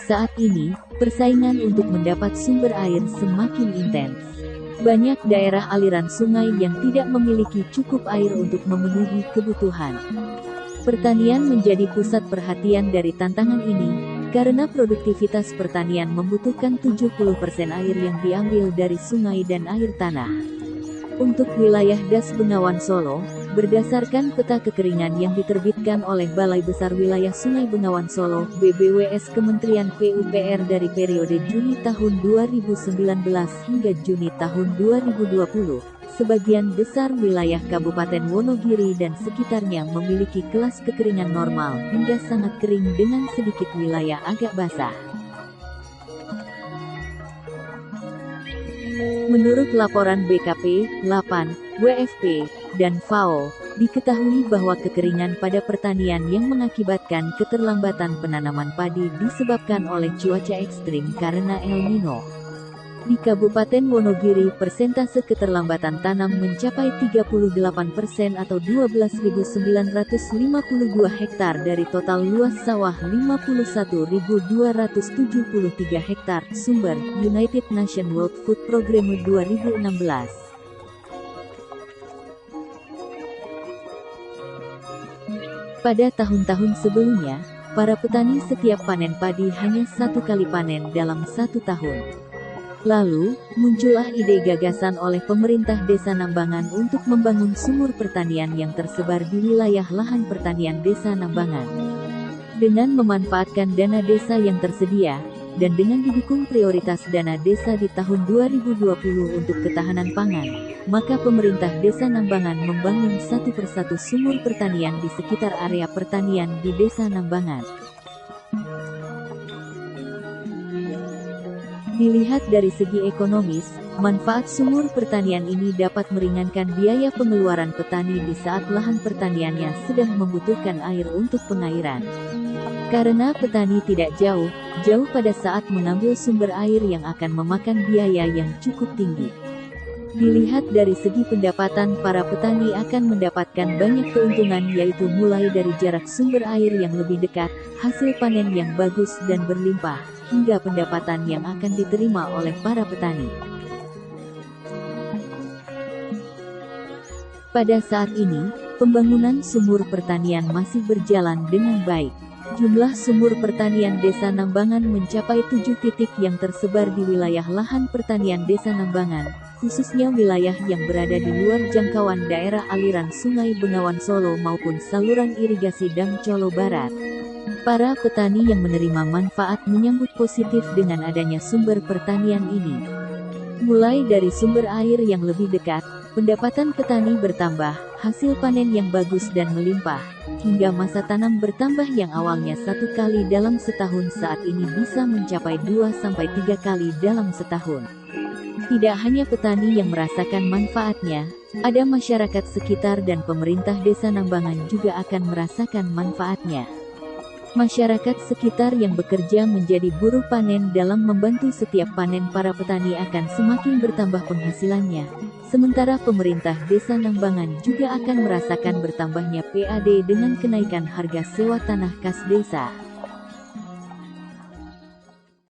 Saat ini, persaingan untuk mendapat sumber air semakin intens. Banyak daerah aliran sungai yang tidak memiliki cukup air untuk memenuhi kebutuhan. Pertanian menjadi pusat perhatian dari tantangan ini, karena produktivitas pertanian membutuhkan 70% air yang diambil dari sungai dan air tanah. Untuk wilayah Das Bengawan Solo, berdasarkan peta kekeringan yang diterbitkan oleh Balai Besar Wilayah Sungai Bengawan Solo (BBWS) Kementerian PUPR dari periode Juni tahun 2019 hingga Juni tahun 2020, sebagian besar wilayah Kabupaten Wonogiri dan sekitarnya memiliki kelas kekeringan normal hingga sangat kering dengan sedikit wilayah agak basah. Menurut laporan BKP, 8, WFP, dan FAO, diketahui bahwa kekeringan pada pertanian yang mengakibatkan keterlambatan penanaman padi disebabkan oleh cuaca ekstrim karena El Nino. Di Kabupaten Wonogiri, persentase keterlambatan tanam mencapai 38% atau 12.952 hektar dari total luas sawah 51.273 hektar. Sumber, United Nations World Food Programme 2016. Pada tahun-tahun sebelumnya, para petani setiap panen padi hanya satu kali panen dalam satu tahun. Lalu, muncullah ide gagasan oleh pemerintah Desa Nambangan untuk membangun sumur pertanian yang tersebar di wilayah lahan pertanian Desa Nambangan. Dengan memanfaatkan dana desa yang tersedia, dan dengan didukung prioritas dana desa di tahun 2020 untuk ketahanan pangan, maka pemerintah Desa Nambangan membangun satu persatu sumur pertanian di sekitar area pertanian di Desa Nambangan. Dilihat dari segi ekonomis, manfaat sumur pertanian ini dapat meringankan biaya pengeluaran petani di saat lahan pertaniannya sedang membutuhkan air untuk pengairan. Karena petani tidak jauh pada saat mengambil sumber air yang akan memakan biaya yang cukup tinggi. Dilihat dari segi pendapatan, para petani akan mendapatkan banyak keuntungan, yaitu mulai dari jarak sumber air yang lebih dekat, hasil panen yang bagus dan berlimpah, hingga pendapatan yang akan diterima oleh para petani. Pada saat ini, pembangunan sumur pertanian masih berjalan dengan baik. Jumlah sumur pertanian Desa Nambangan mencapai 7 titik yang tersebar di wilayah lahan pertanian Desa Nambangan, khususnya wilayah yang berada di luar jangkauan daerah aliran Sungai Bengawan Solo maupun saluran irigasi Dam Colo Barat. Para petani yang menerima manfaat menyambut positif dengan adanya sumber pertanian ini. Mulai dari sumber air yang lebih dekat, pendapatan petani bertambah, hasil panen yang bagus dan melimpah, hingga masa tanam bertambah yang awalnya satu kali dalam setahun saat ini bisa mencapai 2-3 kali dalam setahun. Tidak hanya petani yang merasakan manfaatnya, ada masyarakat sekitar dan pemerintah Desa Nambangan juga akan merasakan manfaatnya. Masyarakat sekitar yang bekerja menjadi buruh panen dalam membantu setiap panen para petani akan semakin bertambah penghasilannya. Sementara pemerintah Desa Nambangan juga akan merasakan bertambahnya PAD dengan kenaikan harga sewa tanah kas desa.